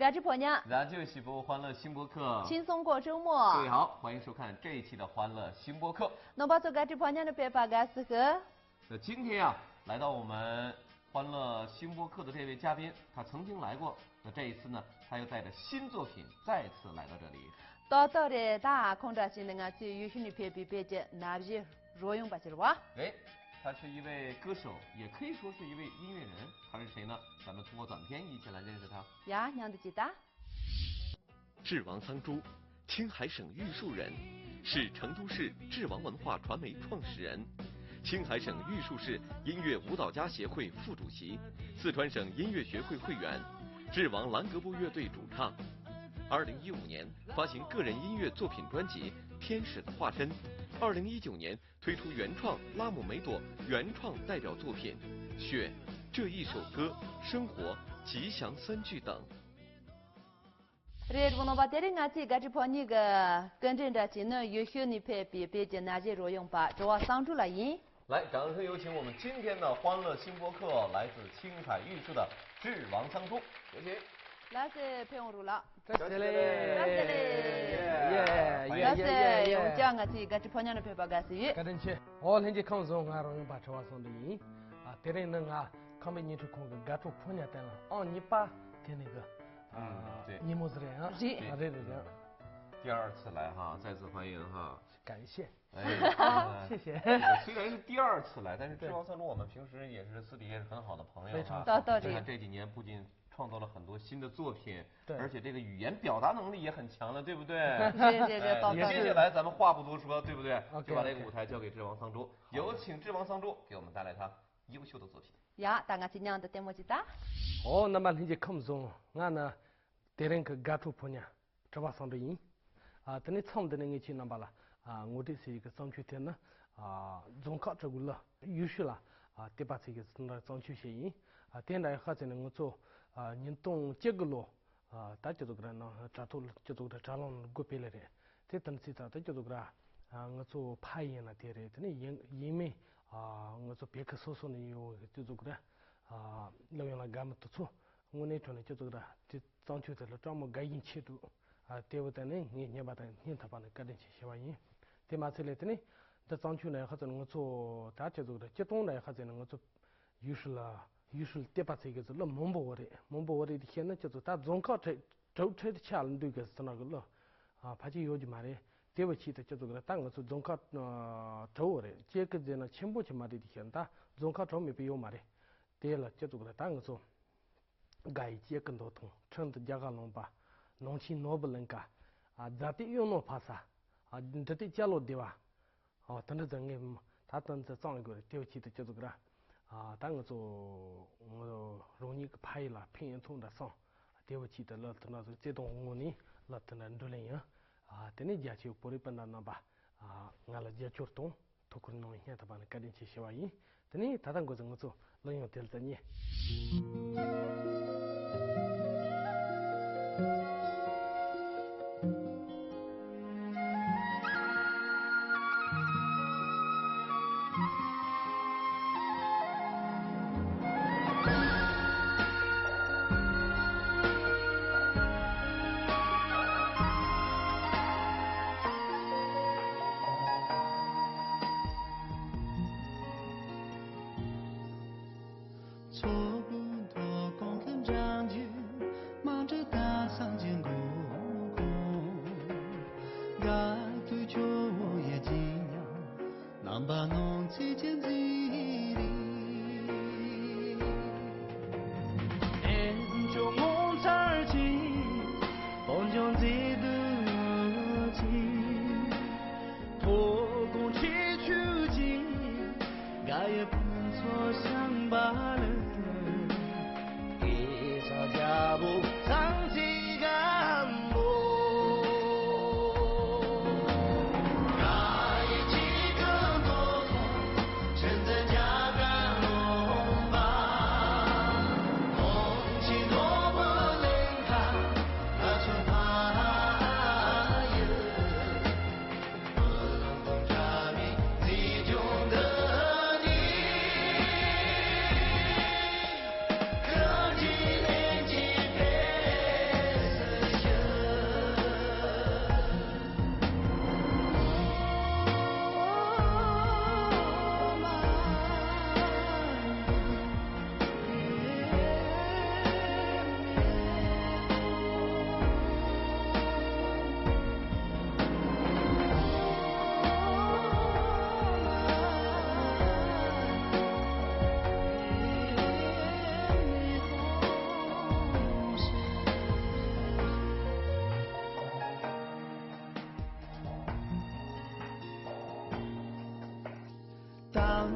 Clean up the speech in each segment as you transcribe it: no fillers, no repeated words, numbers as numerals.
感知婆娘，咱就是播欢乐新播客，轻松过周末。各位好，欢迎收看这一期的欢乐新播客。侬把做感知婆娘的别把干死呵。那今天呀，来到我们欢乐新播客的这位嘉宾，他曾经来过，那这一次呢，他又带着新作品再次来到这里。到的大空着心那个最优秀的别别节，那不是若用吧去了哇？哎，他是一位歌手，也可以说是一位音乐人。他是谁呢？咱们通过短片一起来认识他。呀，娘的记得。智王桑珠，青海省玉树人，是成都市智王文化传媒创始人，青海省玉树市音乐舞蹈家协会副主席，四川省音乐学会会员，智王兰格布乐队主唱。2015年发行个人音乐作品专辑《天使的化身》，2019年推出原创拉姆梅朵原创代表作品《雪》、这一首歌、生活、吉祥3句等。这我们把这里俺自感知婆娘个跟着这些呢优秀的别节那些若用吧，主要上主了音。来，掌声有请我们今天的欢乐新播客，来自青海玉树的智王桑珠，有请。那是陪我录了，这是嘞，那是用讲个自感知婆娘的陪把干死鱼。赶紧去，我那天看中俺容易把这话送的音啊，别人能啊，看没你去看个感触婆娘的了，哦，你把跟那个对，你么子的啊？是啊，对。第二次来哈，再次欢迎哈，感谢，哎，谢谢。虽然是第二次来，但是智王桑珠我们平时也是私底下也是很好的朋友哈。你看这几年不仅创造了很多新的作品，对，而且这个语言表达能力也很强了，对不对？这接下来咱们话不多说，对不对？ Okay, 就把这个舞台交给智王桑珠，有请智王桑珠给我们带来他优秀的作品。呀，大家今年的节目记得。哦，那么你就看中俺呢，别人个感触婆娘，这把上的音啊，等你唱的那个去那把了啊，我这是一个上去天呢啊，中考这个了，优秀了啊，第八这个是那上去写音啊，电来还在能够做啊，你懂这个咯啊，大家都个那扎头就做的扎浪过背了的，这等是咋的就做个啊，我做拍音了的嘞，等你音美啊，我做别克搜索呢有就做个啊，老用了干么都错，我那种呢就做个就上去的了，专门改音切度。啊，对不对呢？你把它，他把那改进去写完音，对嘛？这类的呢，这上去呢，或者能够做大家做的，激动呢，或者能够做，于是第八这个是了蒙博的现在就是他中考这周车的下人对个是那个了，啊，怕就有就嘛的，对不起的就这个当个是中考周的，这个人呢全部去嘛的现在中考周没必要嘛的，对了就这个当个说，改接更多通，趁着加个龙吧。农村诺不能干啊，这的用诺怕啥啊？这的加入对吧？哦，等着整个他等着上一个丢弃的就这个啊，当个做我容易个拍了，偏眼通的上丢弃的了，等到这种我呢，了等到都领啊，等你家去玻璃本那吧啊，俺了家去动，托可能现在把那赶紧去写完音，等你他当个怎么做，能用点子呢？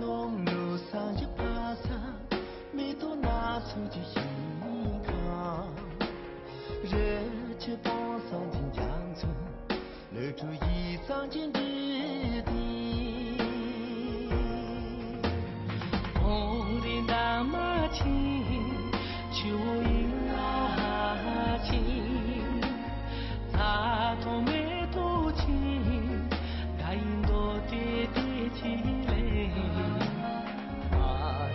弄路上去爬山，眉头拿手就心烫。热气傍上进江村，露出衣裳间质地。红的大马青，秋影拉近，插头眉头轻，该引多跌跌起来。马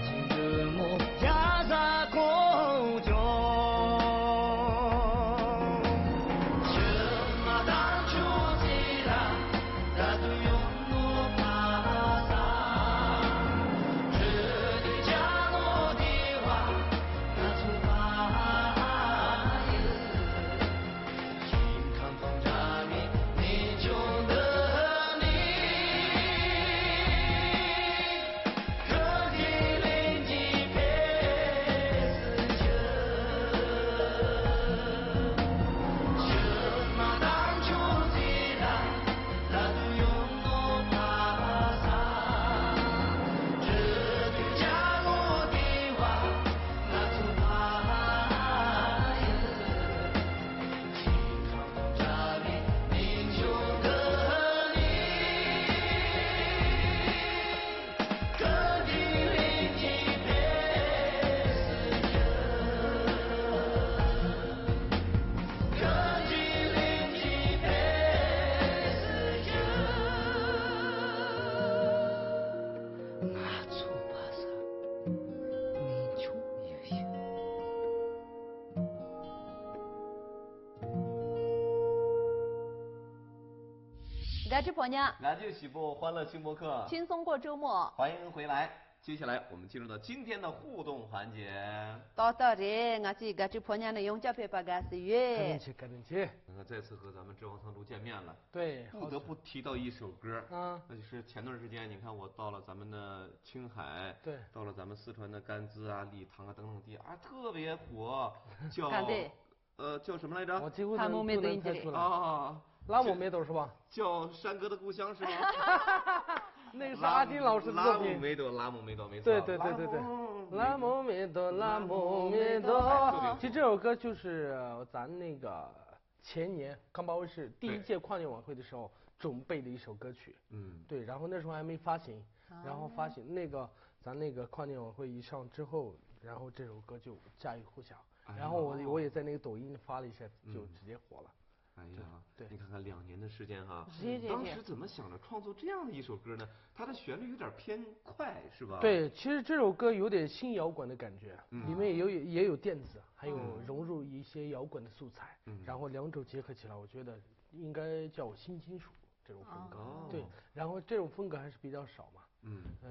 青的梦压在空中。感知婆娘，俺就喜播欢乐新播客，轻松过周末。欢迎回来。接下来我们进入到今天的互动环节。到这，俺这感知婆娘的用脚配把干是月。赶紧去。再次和咱们志王苍珠见面了。对，不得不提到一首歌啊，那就是前段时间，你看我到了咱们的青海，对，到了咱们四川的甘孜啊、理塘啊等等地啊，特别火，叫叫什么来着？我几乎都能猜出来啊。拉姆梅朵是吧？叫山歌的故乡是吗？那个是阿金老师的作品。拉姆梅朵，没错。对，拉姆梅朵，拉姆梅朵。其实这首歌就是咱那个前年康巴卫视第一届跨年晚会的时候准备的一首歌曲。嗯，对，然后那时候还没发行，然后发行那个咱那个跨年晚会一上之后，然后这首歌就家喻户晓。然后我也在那个抖音发了一下，就直接火了。哎呀，对，你看看2年的时间哈，当时怎么想着创作这样的一首歌呢？它的旋律有点偏快，是吧？对，其实这首歌有点新摇滚的感觉，里面也有电子，还有融入一些摇滚的素材，然后两者结合起来，我觉得应该叫新金属这种风格。对，然后这种风格还是比较少嘛，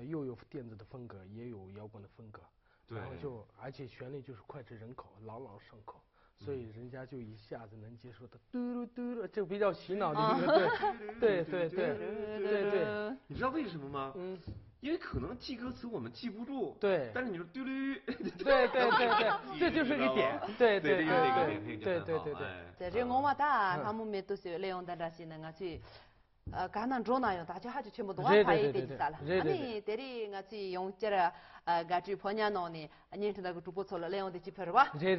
又有电子的风格，也有摇滚的风格，然后而且旋律就是脍炙人口，朗朗上口。所以人家就一下子能接受的嘟噜嘟噜，这个比较洗脑的一个，对。你知道为什么吗？因为可能记歌词我们记不住，对。但是你说嘟噜，对，这就是个点，对。在这我们大他们没都是利用的这些那个去。刚能中那用，大家还就全部都安排一点啥了。你这里我去用这个感知婆娘弄的，你听那个主播错了，利用的几片吧。对。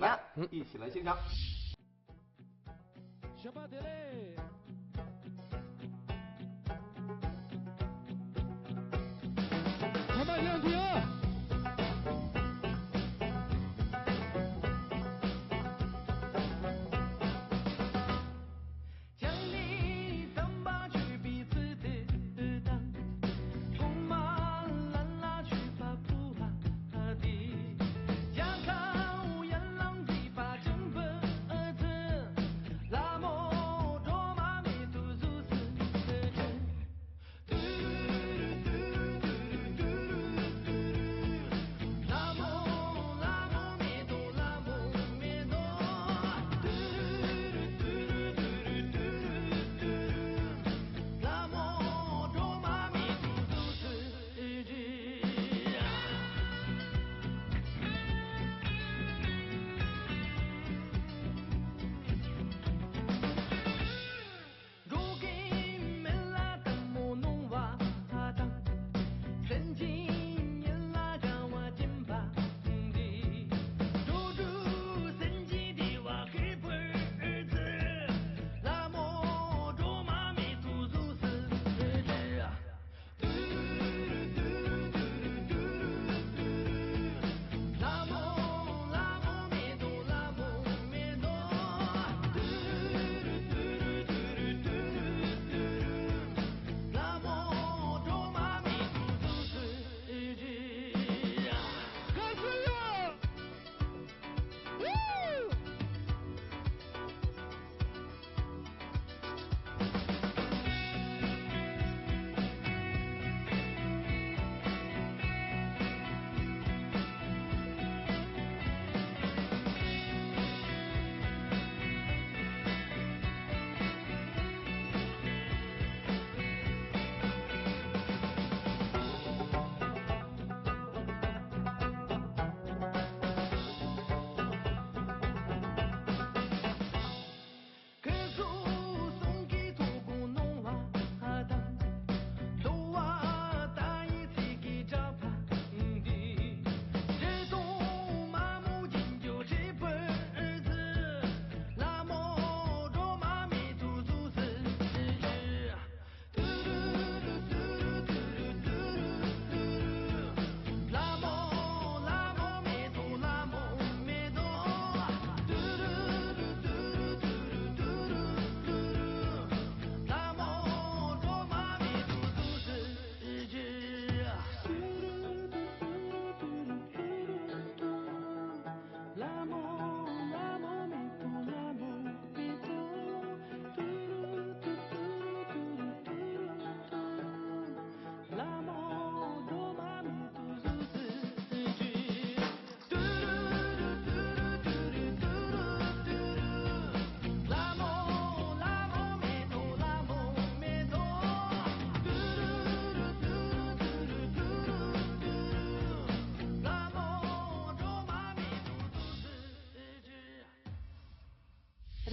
来，一起来欣赏。快慢两题啊！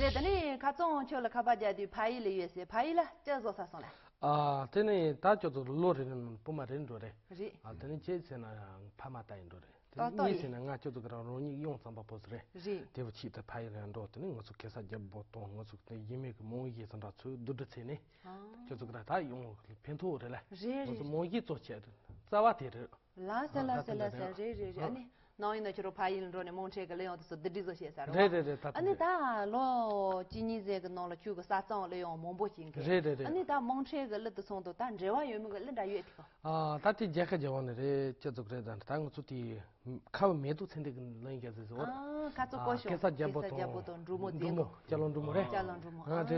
这等你看中秋了，看把家的拍一了月些，拍一了，这做啥送来？这里大家都落人不买人做的，是。等你这次呢，拍嘛带人做的。你是呢，俺就是个容易用上把不是嘞。是。对不起，他拍人多，等你我说开始就不动，我说因为个毛衣上头出都得钱呢。就是个他用偏土的嘞。我说毛衣做起来的，咋话的？拉塞，你。那因为就是拍印着呢，蒙车个利用的是得这些啥？对。安尼打老今年这个拿了9个3张利用蒙不进去。对。安尼打蒙车个那得送到，但这玩意有个那打月票。他这家个就往那里就做个的，但我做的看没都成这个人家是说。看做高雄。开始不动，周末嘞。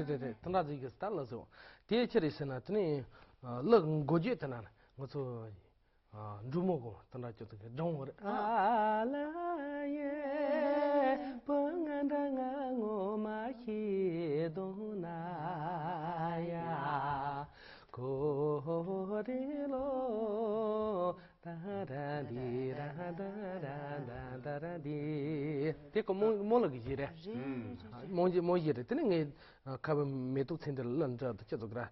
对，等到这个star了之后，第二期的是呢，等你乐国剧的呢，我说。周末过，等到就这个中午的。阿拉耶，本安的俺我马西东南呀，过的喽，哒哒滴哒哒滴，这个摸了个gì đấy，摸gì đấy，这里个看没都成的人这叫做个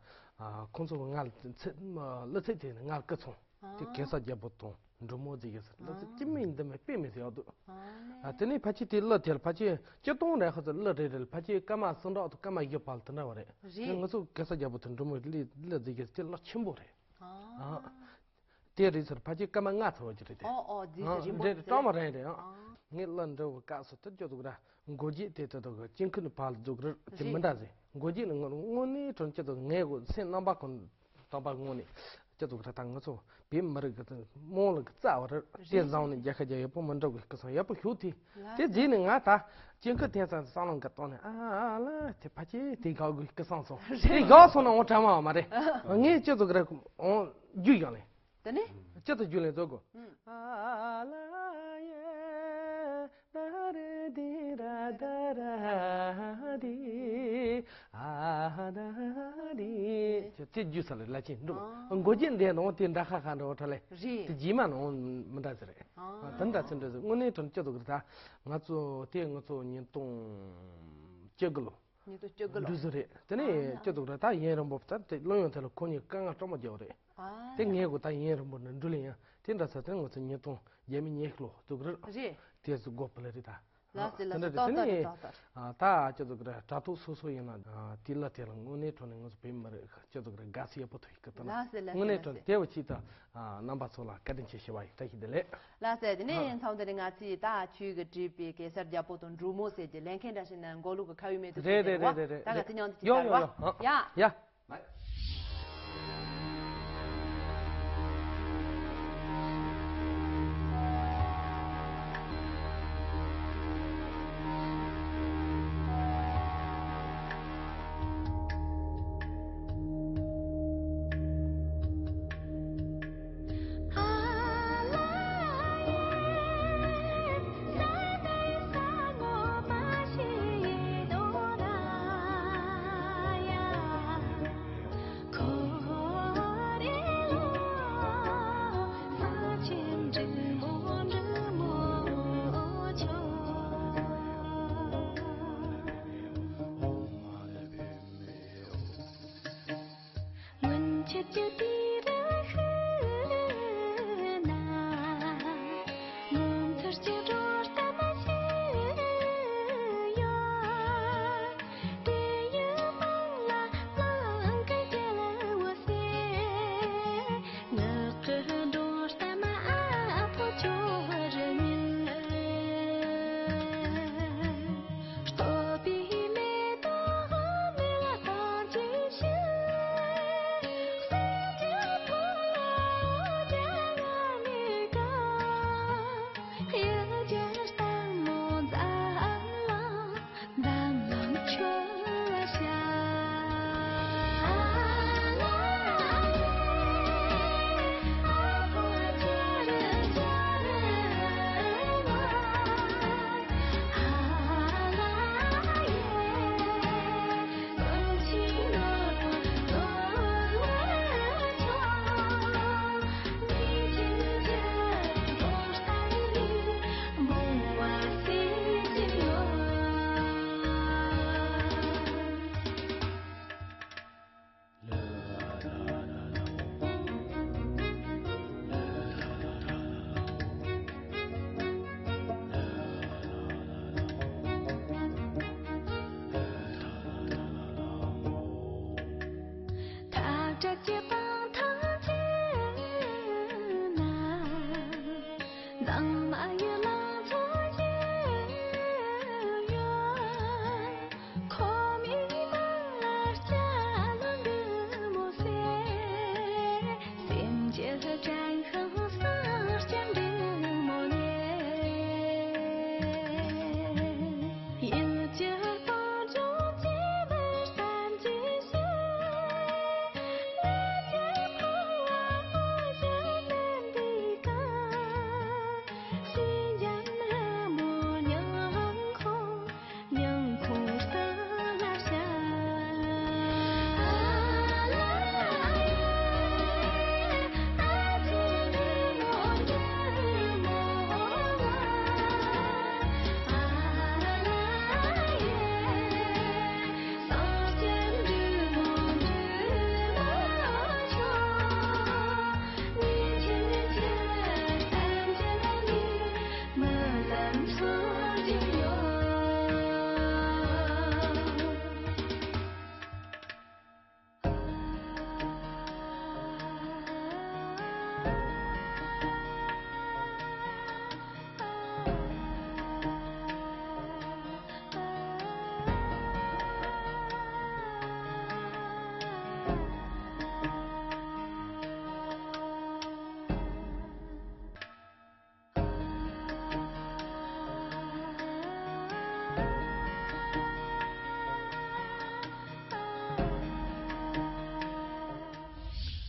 工作俺吃那这点俺各种。这开始就不动，周末这个是，那是基本的没别没晓得。这里拍起的乐天，拍起就动来或者乐的，拍起干嘛生到干嘛一包的那玩意。我说开始就不动，周末乐这个就乐全部的。第二是拍起干嘛俺头就的。这专门来的啊。你冷着我告诉他就这个，国际的这个尽可能跑这个怎么的子？国际那个我呢，从这个外国先拿把kon，拿把我呢。这都是当个做，别没个摸了个早的，电上呢也可也不门这个，可是也不晓得。这几年啊，他今个电上上了个多呢，了，这拍起提高个上手，提高上了我怎么嘛的？你这都个就样嘞，真的？这都就来这个，啦耶，哒哒滴哒哒哒滴，哒滴，这就是来进入。我今天我听他看到他嘞，这几万我没得事嘞，真的是，我那种叫做他，我做年动这个了。你都这个了。就是的，真的叫做他也让我他这老用他了，可能刚刚这么叫的。这年个他也让我能做嘞，真的是真我是年动也没年了，这个。这是过不来的他。真的，他叫做个扎土苏一样的提了，我那种我是别没得，叫做个gas也不退，个的。我那种第二期的那把说了，赶紧去洗碗，再去的嘞。那是的，你从这里我去打去个这边给啥家不同周末些的，连看的是呢，我如果考虑没得。对，大概怎样子？有，呀。来。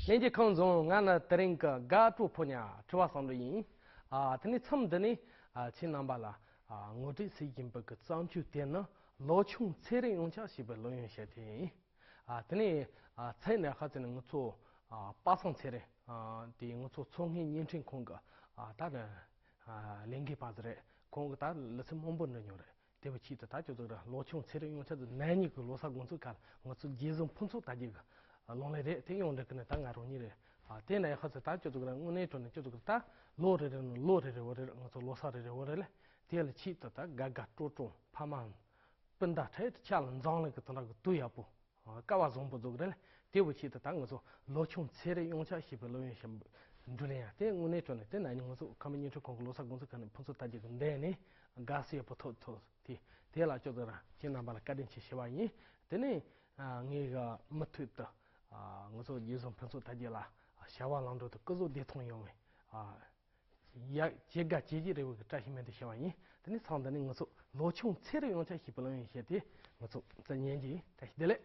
年纪康中，俺那得人个家住婆娘，吃话上的人啊，他那从的呢啊，去哪巴啦啊？我这是因不个装修店呢，老穷菜的用家是不老用些的啊，他那啊菜呢还是能够做啊八上菜的啊，对我做重庆年轻空个啊，他的啊连给八子的，空个他那是蒙不能用的。对不起的，他就是个老穷菜的用家是男女个罗啥工作干，我是节省碰触大几个。啊，弄来的，这用的可能当俺容易的啊，这呢还是他就这个我那种呢就这个他落的我的我做落啥的我的嘞，第二期的他嘎嘎注重怕嘛，本大菜下人脏那个到那个对呀不啊，干嘛种不做的嘞，对不起的当我说老穷菜的用家是不老用些，你说嘞呀，这我那种呢，这男人我说他们你说空落啥工作可能碰出大几个男呢，嘎是也不偷的，第二就是啦，经常把它改点去洗碗衣，这呢啊那个没推的。啊，我说有种碰触大家啦，下瓦浪头的各种的通用的啊，也这个的这个这些面的小玩意，但你常的呢，我说老穷菜的用在西不能用些的，我说这年纪这些的嘞。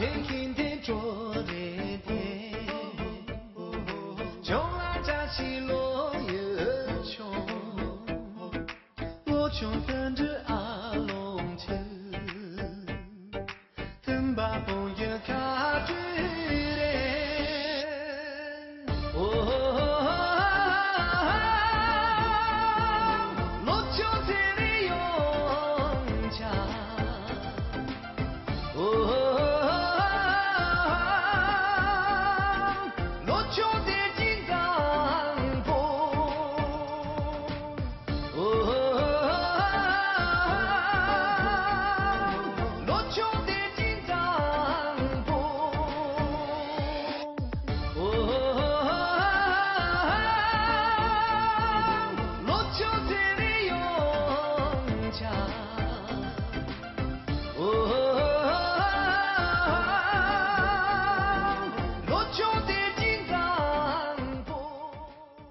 天天天做的天，穷啊家起落又穷，我穷跟着阿龙去，等把朋友卡住的，我穷这里用家。罗秋的金帐篷，罗秋的金帐篷，罗秋这里用家。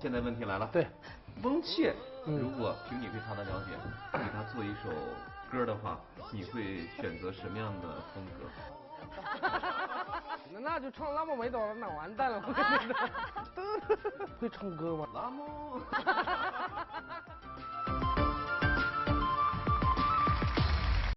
现在问题来了，对，翁倩，如果凭你对她的了解，给她做一首歌的话，你会选择什么样的风格？那就唱拉姆梅朵了，那完蛋了，我跟你说。会唱歌吗？拉姆。